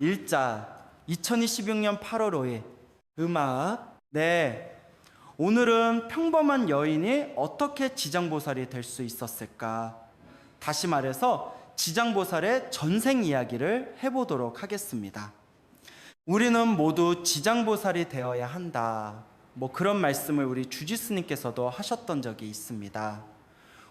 일자 2026년 8월 5일 음악. 네, 오늘은 평범한 여인이 어떻게 지장보살이 될 수 있었을까? 다시 말해서 지장보살의 전생 이야기를 해보도록 하겠습니다. 우리는 모두 지장보살이 되어야 한다. 그런 말씀을 우리 주지스님께서도 하셨던 적이 있습니다.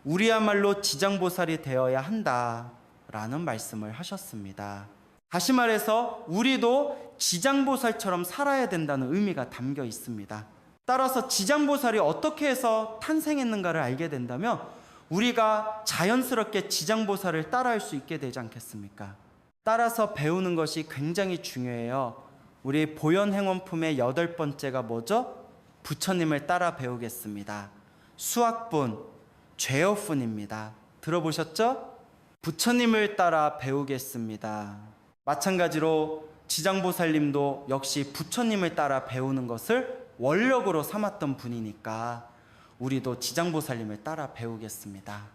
우리야말로 지장보살이 되어야 한다라는 말씀을 하셨습니다. 다시 말해서 우리도 지장보살처럼 살아야 된다는 의미가 담겨 있습니다. 따라서 지장보살이 어떻게 해서 탄생했는가를 알게 된다면 우리가 자연스럽게 지장보살을 따라할 수 있게 되지 않겠습니까? 따라서 배우는 것이 굉장히 중요해요. 우리 보현행원품의 8번째가 뭐죠? 부처님을 따라 배우겠습니다. 수학분, 죄어분입니다. 들어보셨죠? 부처님을 따라 배우겠습니다. 마찬가지로 지장보살님도 역시 부처님을 따라 배우는 것을 원력으로 삼았던 분이니까 우리도 지장보살님을 따라 배우겠습니다.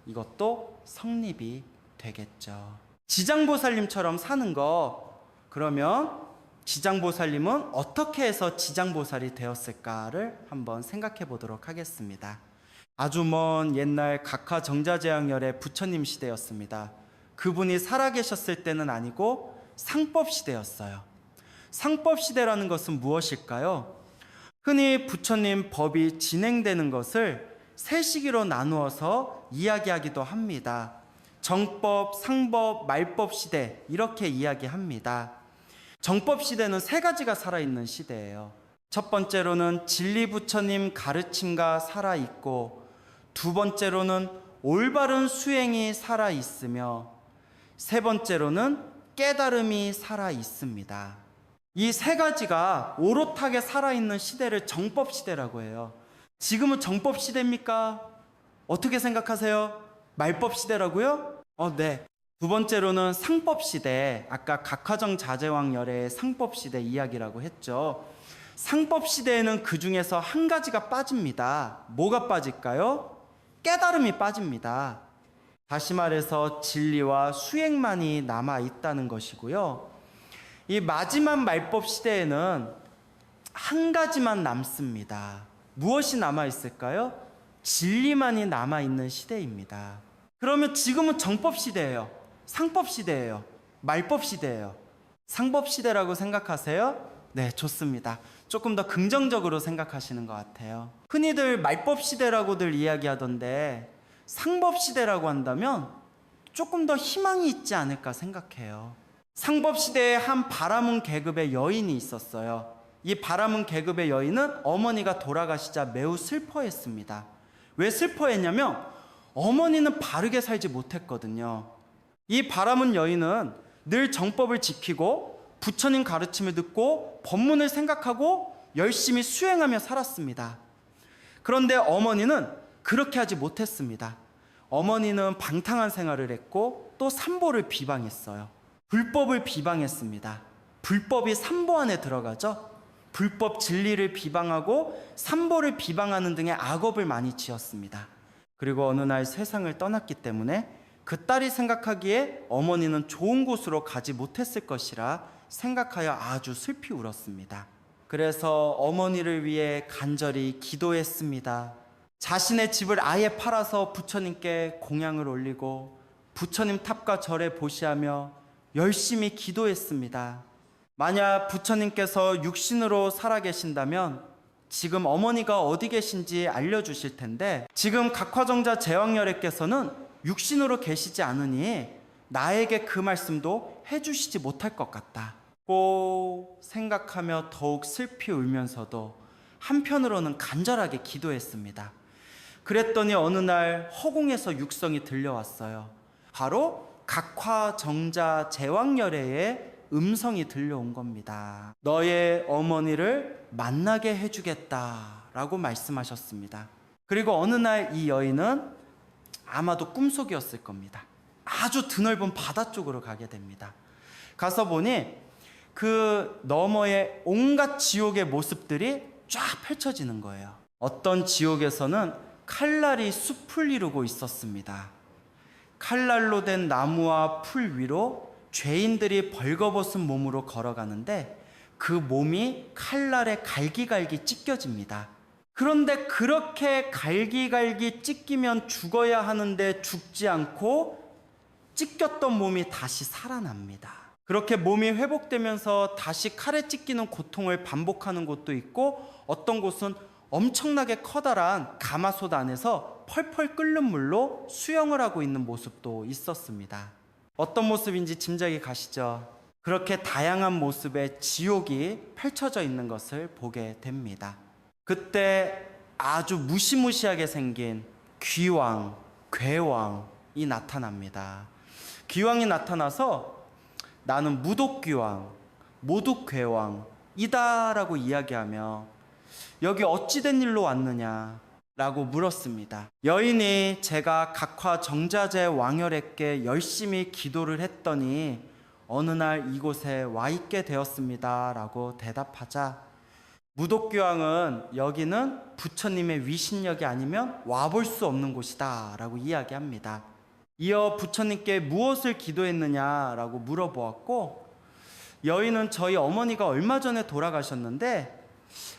이것도 성립이 되겠죠. 지장보살님처럼 사는 거, 그러면 지장보살님은 어떻게 해서 지장보살이 되었을까를 한번 생각해 보도록 하겠습니다. 아주 먼 옛날 각하정자제왕열의 부처님 시대였습니다. 그분이 살아계셨을 때는 아니고 상법시대였어요. 상법시대라는 것은 무엇일까요? 흔히 부처님 법이 진행되는 것을 세 시기로 나누어서 이야기하기도 합니다. 정법, 상법, 말법 시대 이렇게 이야기합니다. 정법 시대는 세 가지가 살아있는 시대예요. 첫 번째로는 진리 부처님 가르침과 살아있고, 두 번째로는 올바른 수행이 살아있으며, 세 번째로는 깨달음이 살아있습니다. 이 세 가지가 오롯하게 살아있는 시대를 정법시대라고 해요. 지금은 정법시대입니까? 어떻게 생각하세요? 말법시대라고요? 네. 두 번째로는 상법시대, 아까 각화정 자제왕열의 상법시대 이야기라고 했죠. 상법시대에는 그 중에서 한 가지가 빠집니다. 뭐가 빠질까요? 깨달음이 빠집니다. 다시 말해서 진리와 수행만이 남아있다는 것이고요. 이 마지막 말법 시대에는 한 가지만 남습니다. 무엇이 남아있을까요? 진리만이 남아있는 시대입니다. 그러면 지금은 정법 시대예요. 상법 시대예요. 말법 시대예요. 상법 시대라고 생각하세요? 네, 좋습니다. 조금 더 긍정적으로 생각하시는 것 같아요. 흔히들 말법 시대라고들 이야기하던데 상법 시대라고 한다면 조금 더 희망이 있지 않을까 생각해요. 상법 시대에 한 바라문 계급의 여인이 있었어요. 이 바라문 계급의 여인은 어머니가 돌아가시자 매우 슬퍼했습니다. 왜 슬퍼했냐면 어머니는 바르게 살지 못했거든요. 이 바라문 여인은 늘 정법을 지키고 부처님 가르침을 듣고 법문을 생각하고 열심히 수행하며 살았습니다. 그런데 어머니는 그렇게 하지 못했습니다. 어머니는 방탕한 생활을 했고 또 삼보를 비방했어요. 불법을 비방했습니다. 불법이 삼보 안에 들어가죠. 불법 진리를 비방하고 삼보를 비방하는 등의 악업을 많이 지었습니다. 그리고 어느 날 세상을 떠났기 때문에 그 딸이 생각하기에 어머니는 좋은 곳으로 가지 못했을 것이라 생각하여 아주 슬피 울었습니다. 그래서 어머니를 위해 간절히 기도했습니다. 자신의 집을 아예 팔아서 부처님께 공양을 올리고 부처님 탑과 절에 보시하며 열심히 기도했습니다. 만약 부처님께서 육신으로 살아계신다면 지금 어머니가 어디 계신지 알려주실 텐데, 지금 각화정자 제왕열애께서는 육신으로 계시지 않으니 나에게 그 말씀도 해주시지 못할 것 같다 고 생각하며 더욱 슬피 울면서도 한편으로는 간절하게 기도했습니다. 그랬더니 어느 날 허공에서 육성이 들려왔어요. 바로 각화정자 제왕열애의 음성이 들려온 겁니다. 너의 어머니를 만나게 해주겠다라고 말씀하셨습니다. 그리고 어느 날 이 여인은 아마도 꿈속이었을 겁니다. 아주 드넓은 바다 쪽으로 가게 됩니다. 가서 보니 그 너머에 온갖 지옥의 모습들이 쫙 펼쳐지는 거예요. 어떤 지옥에서는 칼날이 숲을 이루고 있었습니다. 칼날로 된 나무와 풀 위로 죄인들이 벌거벗은 몸으로 걸어가는데 그 몸이 칼날에 갈기갈기 찢겨집니다. 그런데 그렇게 갈기갈기 찢기면 죽어야 하는데 죽지 않고 찢겼던 몸이 다시 살아납니다. 그렇게 몸이 회복되면서 다시 칼에 찢기는 고통을 반복하는 곳도 있고, 어떤 곳은 엄청나게 커다란 가마솥 안에서 펄펄 끓는 물로 수영을 하고 있는 모습도 있었습니다. 어떤 모습인지 짐작이 가시죠? 그렇게 다양한 모습의 지옥이 펼쳐져 있는 것을 보게 됩니다. 그때 아주 무시무시하게 생긴 귀왕, 괴왕이 나타납니다. 귀왕이 나타나서 나는 무독귀왕, 모독괴왕이다 라고 이야기하며 여기 어찌된 일로 왔느냐 라고 물었습니다. 여인이 제가 각화 정자제 왕열에게 열심히 기도를 했더니 어느 날 이곳에 와 있게 되었습니다 라고 대답하자, 무독귀왕은 여기는 부처님의 위신력이 아니면 와볼 수 없는 곳이다 라고 이야기합니다. 이어 부처님께 무엇을 기도했느냐라고 물어보았고, 여인은 저희 어머니가 얼마 전에 돌아가셨는데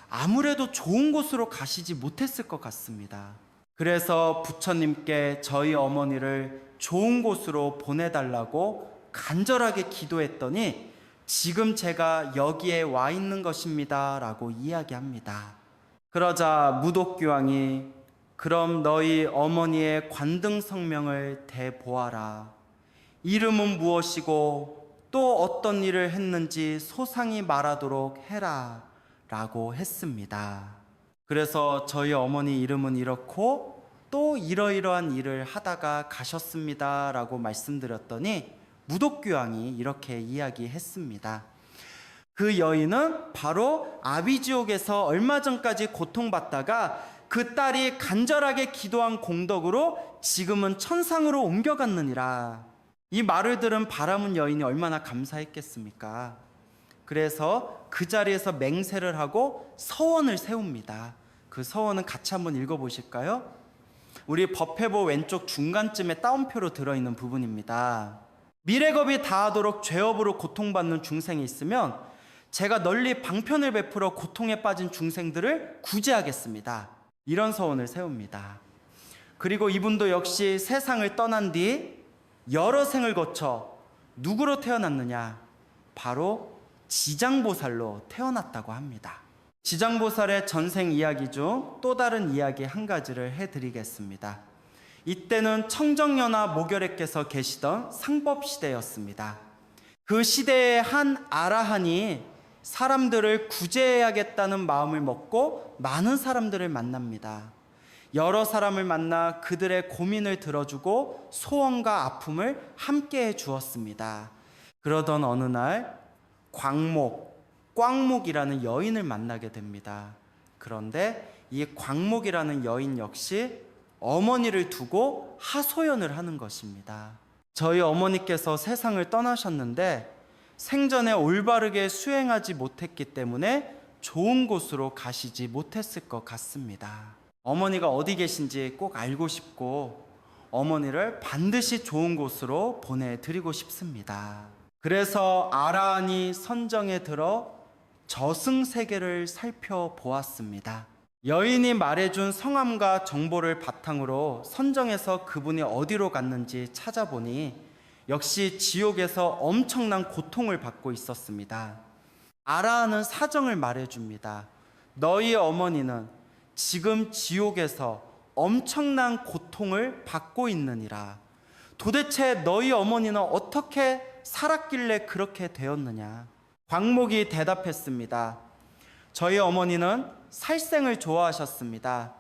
아무래도 좋은 곳으로 가시지 못했을 것 같습니다. 그래서 부처님께 저희 어머니를 좋은 곳으로 보내달라고 간절하게 기도했더니 지금 제가 여기에 와 있는 것입니다 라고 이야기합니다. 그러자 무독귀왕이 그럼 너희 어머니의 관등성명을 대보아라. 이름은 무엇이고 또 어떤 일을 했는지 소상히 말하도록 해라 라고 했습니다. 그래서 저희 어머니 이름은 이렇고 또 이러이러한 일을 하다가 가셨습니다 라고 말씀드렸더니 무독귀왕이 이렇게 이야기했습니다. 그 여인은 바로 아비지옥에서 얼마 전까지 고통받다가 그 딸이 간절하게 기도한 공덕으로 지금은 천상으로 옮겨갔느니라. 이 말을 들은 바라문 여인이 얼마나 감사했겠습니까? 그래서 그 자리에서 맹세를 하고 서원을 세웁니다. 그 서원은 같이 한번 읽어보실까요? 우리 법회보 왼쪽 중간쯤에 따옴표로 들어있는 부분입니다. 미래겁이 다하도록 죄업으로 고통받는 중생이 있으면 제가 널리 방편을 베풀어 고통에 빠진 중생들을 구제하겠습니다. 이런 서원을 세웁니다. 그리고 이분도 역시 세상을 떠난 뒤 여러 생을 거쳐 누구로 태어났느냐? 바로 지장보살로 태어났다고 합니다. 지장보살의 전생 이야기 중 또 다른 이야기 한 가지를 해드리겠습니다. 이때는 청정연화 모결애께서 계시던 상법시대였습니다. 그 시대의 한 아라한이 사람들을 구제해야겠다는 마음을 먹고 많은 사람들을 만납니다. 여러 사람을 만나 그들의 고민을 들어주고 소원과 아픔을 함께 해주었습니다. 그러던 어느 날 꽝목이라는 여인을 만나게 됩니다. 그런데 이 꽝목이라는 여인 역시 어머니를 두고 하소연을 하는 것입니다. 저희 어머니께서 세상을 떠나셨는데 생전에 올바르게 수행하지 못했기 때문에 좋은 곳으로 가시지 못했을 것 같습니다. 어머니가 어디 계신지 꼭 알고 싶고 어머니를 반드시 좋은 곳으로 보내드리고 싶습니다. 그래서 아라한이 선정에 들어 저승세계를 살펴보았습니다. 여인이 말해준 성함과 정보를 바탕으로 선정해서 그분이 어디로 갔는지 찾아보니 역시 지옥에서 엄청난 고통을 받고 있었습니다. 아라한은 사정을 말해줍니다. 너희 어머니는 지금 지옥에서 엄청난 고통을 받고 있느니라. 도대체 너희 어머니는 어떻게 살았길래 그렇게 되었느냐? 광목이 대답했습니다. 저희 어머니는 살생을 좋아하셨습니다.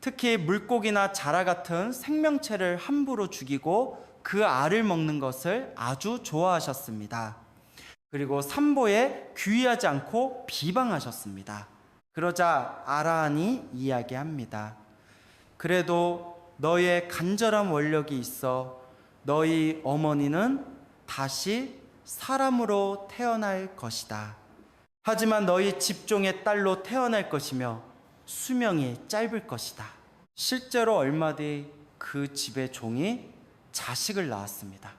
특히 물고기나 자라 같은 생명체를 함부로 죽이고 그 알을 먹는 것을 아주 좋아하셨습니다. 그리고 삼보에 귀의하지 않고 비방하셨습니다. 그러자 아라한이 이야기합니다. 그래도 너의 간절한 원력이 있어 너희 어머니는 다시 사람으로 태어날 것이다. 하지만 너희 집종의 딸로 태어날 것이며 수명이 짧을 것이다. 실제로 얼마 뒤 그 집의 종이 자식을 낳았습니다.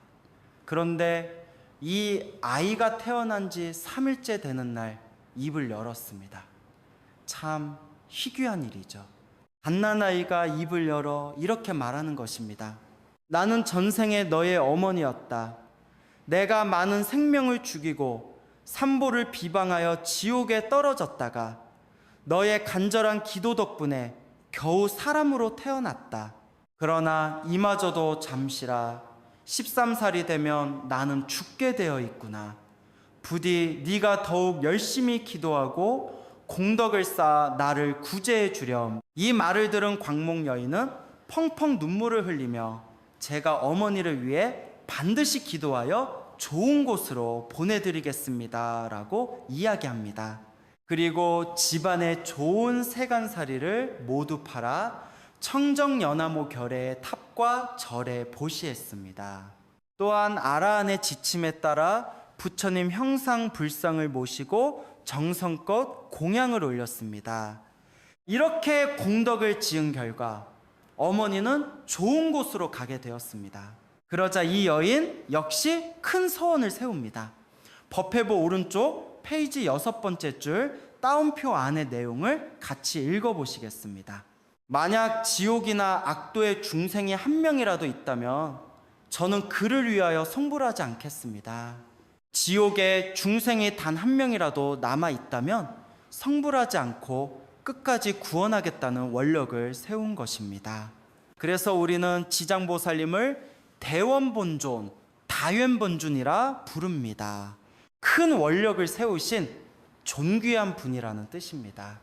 그런데 이 아이가 태어난 지 3일째 되는 날 입을 열었습니다. 참 희귀한 일이죠. 갓난아이가 입을 열어 이렇게 말하는 것입니다. 나는 전생에 너의 어머니였다. 내가 많은 생명을 죽이고 산보를 비방하여 지옥에 떨어졌다가 너의 간절한 기도 덕분에 겨우 사람으로 태어났다. 그러나 이마저도 잠시라. 13살이 되면 나는 죽게 되어 있구나. 부디 네가 더욱 열심히 기도하고 공덕을 쌓아 나를 구제해 주렴. 이 말을 들은 광목 여인은 펑펑 눈물을 흘리며 제가 어머니를 위해 반드시 기도하여 좋은 곳으로 보내드리겠습니다 라고 이야기합니다. 그리고 집안의 좋은 세간살이를 모두 팔아 청정연화모 결의 탑과 절에 보시했습니다. 또한 아라한의 지침에 따라 부처님 형상 불상을 모시고 정성껏 공양을 올렸습니다. 이렇게 공덕을 지은 결과 어머니는 좋은 곳으로 가게 되었습니다. 그러자 이 여인 역시 큰 서원을 세웁니다. 법회보 오른쪽 페이지 6번째 줄 따옴표 안의 내용을 같이 읽어보시겠습니다. 만약 지옥이나 악도의 중생이 한 명이라도 있다면 저는 그를 위하여 성불하지 않겠습니다. 지옥에 중생이 단 한 명이라도 남아 있다면 성불하지 않고 끝까지 구원하겠다는 원력을 세운 것입니다. 그래서 우리는 지장보살님을 대원본존, 다愿본준이라 부릅니다. 큰 원력을 세우신 존귀한 분이라는 뜻입니다.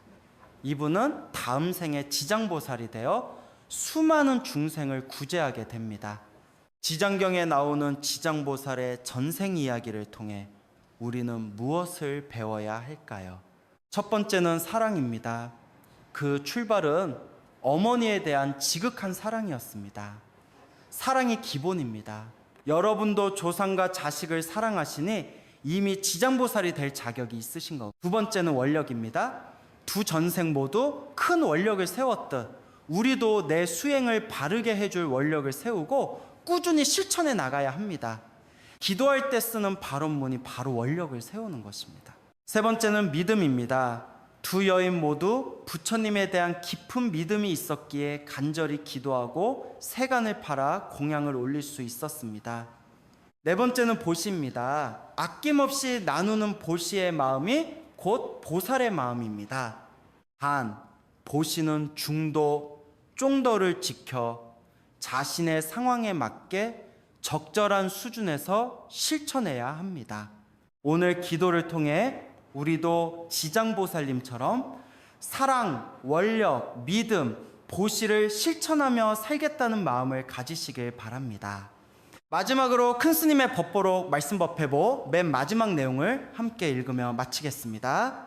이분은 다음 생에 지장보살이 되어 수많은 중생을 구제하게 됩니다. 지장경에 나오는 지장보살의 전생 이야기를 통해 우리는 무엇을 배워야 할까요? 첫 번째는 사랑입니다. 그 출발은 어머니에 대한 지극한 사랑이었습니다. 사랑이 기본입니다. 여러분도 조상과 자식을 사랑하시니 이미 지장보살이 될 자격이 있으신 것. 두 번째는 원력입니다. 두 전생 모두 큰 원력을 세웠듯 우리도 내 수행을 바르게 해줄 원력을 세우고 꾸준히 실천해 나가야 합니다. 기도할 때 쓰는 발언문이 바로 원력을 세우는 것입니다. 세 번째는 믿음입니다. 두 여인 모두 부처님에 대한 깊은 믿음이 있었기에 간절히 기도하고 세간을 팔아 공양을 올릴 수 있었습니다. 네 번째는 보시입니다. 아낌없이 나누는 보시의 마음이 곧 보살의 마음입니다. 단, 보시는 중도, 쫑도를 지켜 자신의 상황에 맞게 적절한 수준에서 실천해야 합니다. 오늘 기도를 통해 우리도 지장보살님처럼 사랑, 원력, 믿음, 보시를 실천하며 살겠다는 마음을 가지시길 바랍니다. 마지막으로 큰 스님의 법보록 말씀법회보 맨 마지막 내용을 함께 읽으며 마치겠습니다.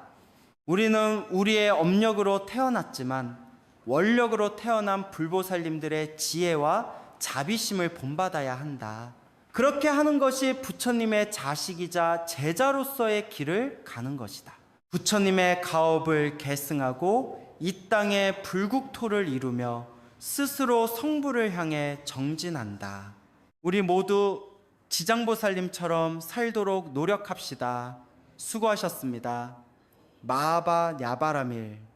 우리는 우리의 업력으로 태어났지만 원력으로 태어난 불보살님들의 지혜와 자비심을 본받아야 한다. 그렇게 하는 것이 부처님의 자식이자 제자로서의 길을 가는 것이다. 부처님의 가업을 계승하고 이 땅의 불국토를 이루며 스스로 성부를 향해 정진한다. 우리 모두 지장보살님처럼 살도록 노력합시다. 수고하셨습니다. 마하바 냐바라밀.